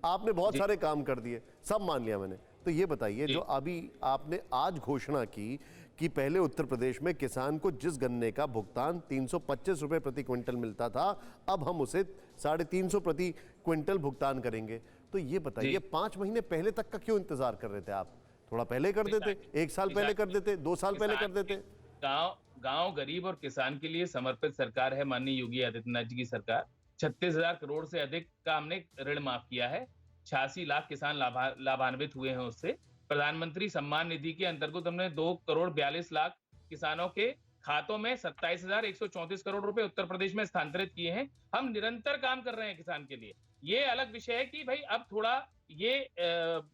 आपने बहुत सारे काम कर दिए, सब मान लिया मैंने। तो ये बताइए, जो अभी आपने आज घोषणा की कि पहले उत्तर प्रदेश में किसान को जिस गन्ने का भुगतान 325 रुपए प्रति क्विंटल मिलता था, अब हम उसे 350 प्रति क्विंटल भुगतान करेंगे। तो ये बताइए 5 महीने पहले तक का क्यों इंतजार कर रहे थे आप? थोड़ा पहले कर देते, 1 साल पहले कर देते, 2 साल पहले कर देते। गांव गरीब और किसान के लिए समर्पित सरकार है माननीय योगी आदित्यनाथ जी की सरकार। 36,000 करोड़ से अधिक का हमने ऋण माफ किया है। 86 लाख किसान लाभान्वित हुए हैं उससे। प्रधानमंत्री सम्मान निधि के अंतर्गत हमने 2 करोड़ 42 लाख किसानों के खातों में 27,134 करोड़ रुपए उत्तर प्रदेश में स्थानांतरित किए हैं। हम निरंतर काम कर रहे हैं किसान के लिए। ये अलग विषय है कि भाई अब थोड़ा ये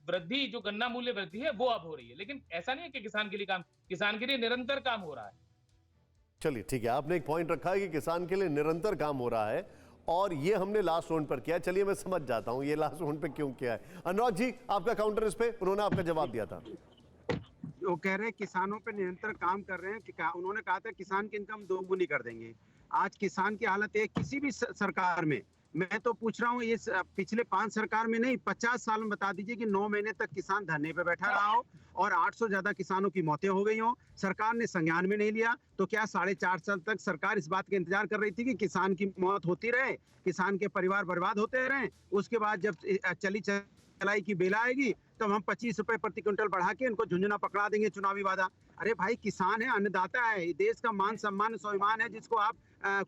वृद्धि, जो गन्ना मूल्य वृद्धि है वो अब हो रही है, लेकिन ऐसा नहीं है कि किसान के लिए निरंतर काम हो रहा है। चलिए ठीक है, आपने एक पॉइंट रखा है कि किसान के लिए निरंतर काम हो रहा है, और ये हमने लास्ट राउंड पर किया। चलिए मैं समझ जाता हूं ये लास्ट राउंड पे क्यों किया है। अनुराग जी, आपका काउंटर इस पे, उन्होंने आपका जवाब दिया था। वो कह रहे हैं किसानों पे निरंतर काम कर रहे हैं कि उन्होंने कहा था किसान की इनकम दोगुनी कर देंगे। आज किसान की हालत है, किसी भी सरकार में, मैं तो पूछ रहा हूँ ये पिछले 5 सरकार में नहीं, 50 साल में बता दीजिए कि 9 महीने तक किसान धरने पे बैठा रहा हो और 800 ज्यादा किसानों की मौतें हो गई हो, सरकार ने संज्ञान में नहीं लिया। तो क्या 4.5 साल तक सरकार इस बात का इंतजार कर रही थी कि किसान की मौत होती रहे, किसान के परिवार बर्बाद होते रहे? उसके बाद जब चली चलाई की बेला आएगी तब हम 25 रुपए प्रति क्विंटल बढ़ा के इनको झुंझुना पकड़ा देंगे, चुनावी वादा। अरे भाई, किसान है, अन्नदाता है, देश का मान सम्मान स्वाभिमान है, जिसको आप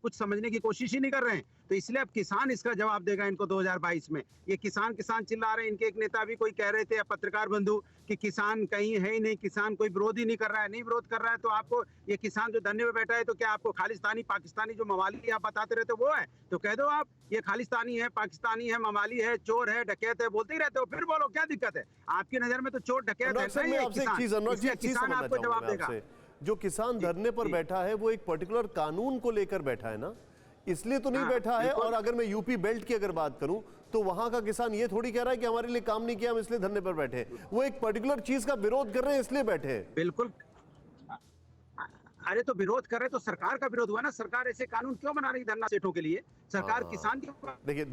कुछ समझने की कोशिश ही नहीं कर रहे हैं। तो इसलिए अब किसान इसका जवाब देगा इनको 2022 में। ये किसान चिल्ला रहे हैं। इनके एक नेता भी कोई कह रहे थे, पत्रकार बंधु, कि किसान कहीं है ही नहीं, किसान कोई विरोध ही नहीं कर रहा है। नहीं विरोध कर रहा है तो आपको ये किसान जो धरने में बैठा है, तो क्या आपको खालिस्तानी पाकिस्तानी जो मवाली आप बताते रहते हो वो है? तो कह दो आप ये खालिस्तानी है, पाकिस्तानी है, मवाली है, चोर है, डकैत है, बोलते ही रहते हो। फिर बोलो क्या दिक्कत है? आपकी नजर में तो चोर डकैत है, किसान आपको जवाब देगा। जो किसान धरने पर बैठा है वो एक पर्टिकुलर कानून को लेकर बैठा है ना, इसलिए तो नहीं बैठा है। और अगर मैं यूपी बेल्ट की अगर बात करूं तो वहां का किसान ये थोड़ी कह रहा है कि हमारे लिए काम नहीं किया, हम इसलिए धरने पर बैठे हैं। वो एक पर्टिकुलर चीज का विरोध कर रहे हैं, इसलिए बैठे हैं। बिल्कुल। अरे तो विरोध कर रहे तो सरकार का विरोध हुआ ना। सरकार ऐसे कानून क्यों बना रही धरना सेठों के लिए? सरकार किसान की। देखिए,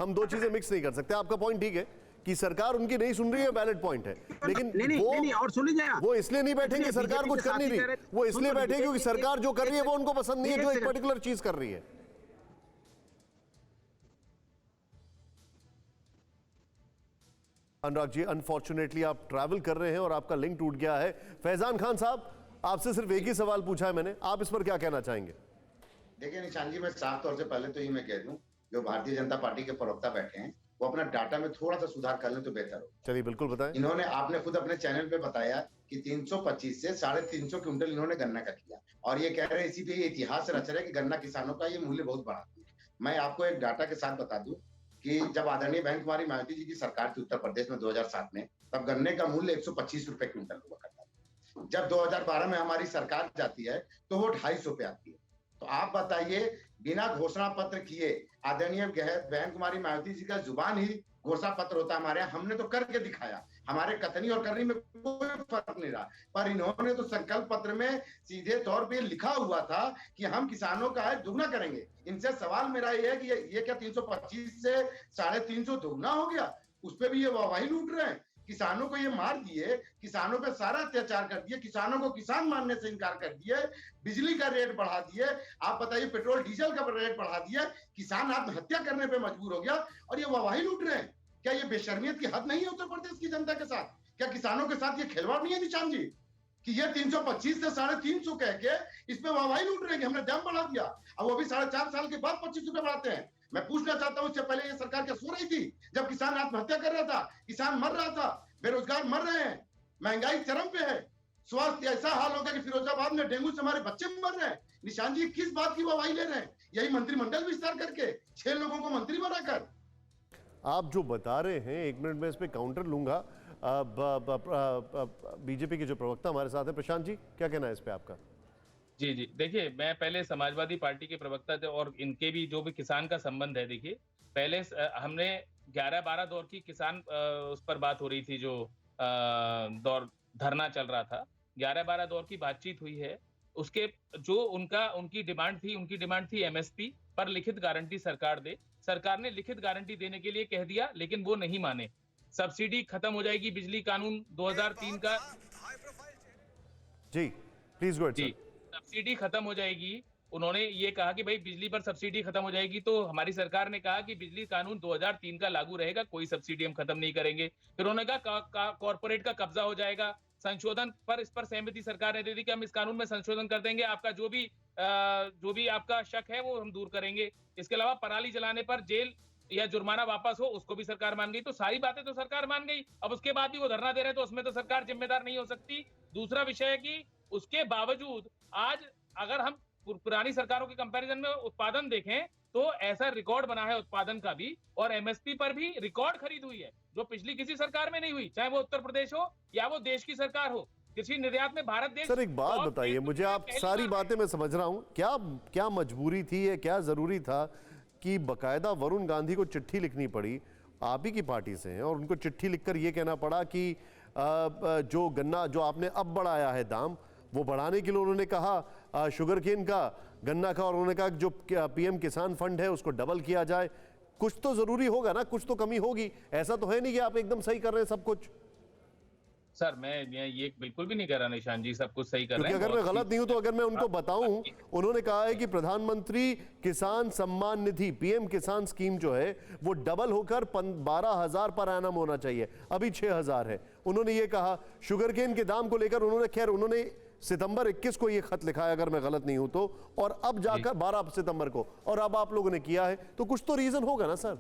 हम दो चीजें मिक्स नहीं कर सकते। आपका पॉइंट ठीक है कि सरकार उनकी नहीं सुन रही है, वैलिड पॉइंट है, लेकिन नहीं, और सुन लीजिए, वो इसलिए नहीं बैठे कि सरकार कुछ कर नहीं रही, वो इसलिए बैठे क्योंकि सरकार जो कर रही है वो उनको पसंद नहीं है, जो एक पर्टिकुलर चीज कर रही है। अनुराग जी, अनफॉर्चुनेटली आप ट्रैवल कर रहे हैं और आपका लिंक टूट गया है। फैजान खान साहब, आपसे सिर्फ एक ही सवाल पूछा है मैंने, आप इस पर क्या कहना चाहेंगे? देखिए निशान जी, मैं साफ तौर से पहले तो ये मैं कह दूं, जो भारतीय जनता पार्टी के प्रवक्ता बैठे हैं वो अपना डाटा में थोड़ा सा सुधार कर लें तो बेहतर हो। चलिए बिल्कुल बताएं। इन्होंने, आपने खुद अपने चैनल पे बताया कि 325 से 350 क्विंटल इन्होंने गन्ना का किया, और ये कह रहे हैं इसी पे ये इतिहास रच रहे हैं कि गन्ना किसानों का ये मूल्य बहुत बढ़ा दिया। मैं आपको एक डाटा के साथ बता दूं कि जब आदरणीय बहन कुमारी मायावती जी की सरकार थी उत्तर प्रदेश में 2007 में, तब गन्ने का मूल्य 125 रुपए क्विंटल हुआ करता था। जब 2012 में हमारी सरकार जाती है तो वो 250 रुपए आती है। तो आप बताइए, बिना घोषणा पत्र किए, आदरणीय बहन कुमारी मायावती जी का जुबान ही घोषणा पत्र होता है हमारे यहाँ, हमने तो करके दिखाया, हमारे कथनी और करनी में कोई फर्क नहीं रहा। पर इन्होंने तो संकल्प पत्र में सीधे तौर पे लिखा हुआ था कि हम किसानों का आय दुगना करेंगे। इनसे सवाल मेरा ये है कि ये क्या 325 से 350 दुगना हो गया? उस पर भी ये वाहवाही लूट रहे हैं। किसानों को ये मार दिए, किसानों पे सारा अत्याचार कर दिए, किसानों को किसान मानने से इनकार कर दिए, बिजली का रेट बढ़ा दिए, आप बताइए पेट्रोल डीजल का रेट बढ़ा दिया, किसान आत्महत्या करने पे मजबूर हो गया, और ये वाहवाही लूट रहे हैं। क्या ये बेशर्मियत की हद नहीं है उत्तर प्रदेश की जनता के साथ? क्या किसानों के साथ ये खिलवाड़ नहीं है निशान जी, कि ये 325 से 350 कह के इस पे वाहवाही लूट रहे हैं कि हमने दाम बढ़ा दिया, अब वो भी 4.5 साल के बाद 25 रुपए बढ़ाते हैं। मैं पूछना चाहता हूं, इससे पहले ये सरकार क्या सो रही थी जब किसान आत्महत्या कर रहा था, किसान मर रहा था, बेरोजगार मर रहे हैं, महंगाई चरम पे है, स्वास्थ्य ऐसा हाल होगा कि फिरोजाबाद में डेंगू से हमारे बच्चे मर रहे हैं। निशान जी, किस बात की वाहवाही ले रहे हैं? यही मंत्रिमंडल विस्तार करके 6 लोगों को मंत्री बनाकर। आप जो बता रहे हैं, 1 मिनट में इस पे काउंटर लूंगा। बीजेपी के जो प्रवक्ता हमारे साथ है, प्रशांत जी, क्या कहना है इस पे आपका? जी, देखिए, मैं पहले समाजवादी पार्टी के प्रवक्ता थे और इनके भी जो भी किसान का संबंध है, देखिए पहले हमने 11-12 दौर की किसान उस पर बात हो रही थी, जो दौर धरना चल रहा था, 11-12 दौर की बातचीत हुई है। उसके जो उनकी डिमांड थी एमएसपी पर लिखित गारंटी सरकार दे, सरकार ने लिखित गारंटी देने के लिए कह दिया, लेकिन वो नहीं माने। सब्सिडी खत्म हो जाएगी, बिजली कानून 2003 का जी प्लीज गो जी सब्सिडी खत्म हो जाएगी। उन्होंने ये कहा कि भाई बिजली पर सब्सिडी खत्म हो जाएगी, तो हमारी सरकार ने कहा कि बिजली कानून 2003 का लागू रहेगा, कोई सब्सिडी हम खत्म नहीं करेंगे। फिर उन्होंने कहा कॉर्पोरेट का कब्जा हो जाएगा। संशोधन पर इस पर सहमति सरकार ने दे दी कि हम इस कानून में संशोधन कर देंगे, आपका जो भी आपका शक है वो हम दूर करेंगे। इसके अलावा पराली जलाने पर जेल या जुर्माना वापस हो, उसको भी सरकार मान गई। तो सारी बातें तो सरकार मान गई। अब उसके बाद भी वो धरना दे रहे हैं, तो उसमें तो सरकार जिम्मेदार नहीं हो सकती। दूसरा विषय है कि उसके बावजूद आज अगर हम पुरानी सरकारों के कंपैरिजन में उत्पादन देखें तो ऐसा रिकॉर्ड बना है उत्पादन का भी, और एमएसपी पर भी रिकॉर्ड खरीद हुई है, जो पिछली किसी सरकार में नहीं हुई, चाहे वो उत्तर प्रदेश हो या वो देश की सरकार हो। कृषि निर्यात में भारत देश। सर एक बात बताइए मुझे, आप सारी बातें मैं समझ रहा हूं, क्या मजबूरी थी या क्या जरूरी था कि बकायदा वरुण गांधी को चिट्ठी लिखनी पड़ी, आप ही की पार्टी से हैं, और उनको चिट्ठी लिखकर यह कहना पड़ा कि जो गन्ना जो आपने अब बढ़ाया है दाम, वो बढ़ाने के लिए उन्होंने कहा शुगर केन का, गन्ना का, और उन्होंने कहा कि जो पीएम किसान फंड है उसको डबल किया जाए। कुछ तो जरूरी होगा ना, कुछ तो कमी होगी। ऐसा तो है नहीं कि आप एकदम सही कर रहे हैं सब कुछ। सर मैं ये बिल्कुल भी नहीं कह रहा निशान जी, सब कुछ सही कर रहे हैं। अगर मैं गलत नहीं हूं तो अगर मैं उनको बताऊं, उन्होंने कहा है कि प्रधानमंत्री किसान सम्मान निधि पीएम किसान स्कीम जो है वो डबल होकर 12,000 पर एनम होना चाहिए, अभी 6,000 है। उन्होंने ये कहा शुगर केन के दाम को लेकर उन्होंने सितंबर 21 को ये खत लिखा है अगर मैं गलत नहीं हूं तो, और अब जाकर 12 सितंबर को, और अब आप लोगों ने किया है, तो कुछ तो रीजन होगा ना सर।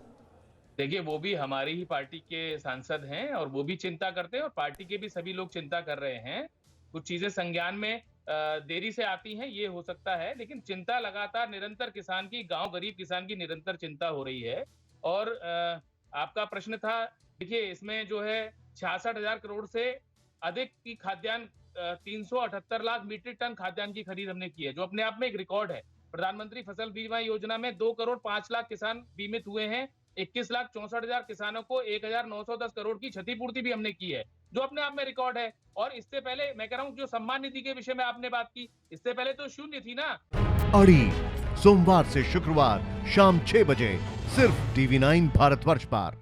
देखिए वो भी हमारी ही पार्टी के सांसद हैं और वो भी चिंता करते हैं, और पार्टी के भी सभी लोग चिंता कर रहे हैं। कुछ चीजें संज्ञान में देरी से आती हैं, ये हो सकता है, लेकिन चिंता लगातार निरंतर किसान की, गांव गरीब किसान की निरंतर चिंता हो रही है। और आपका प्रश्न था, देखिए इसमें जो है 66,000 करोड़ से अधिक की खाद्यान्न 378 लाख मीट्रिक टन खाद्यान्न की खरीद हमने की है, जो अपने आप में एक रिकॉर्ड है। प्रधानमंत्री फसल बीमा योजना में 2 करोड़ 5 लाख किसान बीमित हुए हैं। 21,64,000 किसानों को 1,910 करोड़ की क्षतिपूर्ति भी हमने की है, जो अपने आप में रिकॉर्ड है। और इससे पहले मैं कह रहा हूं, जो सम्मान निधि के विषय में आपने बात की, इससे पहले तो शून्य थी ना। अड़ी सोमवार से शुक्रवार शाम 6 बजे सिर्फ TV9 भारतवर्ष पर।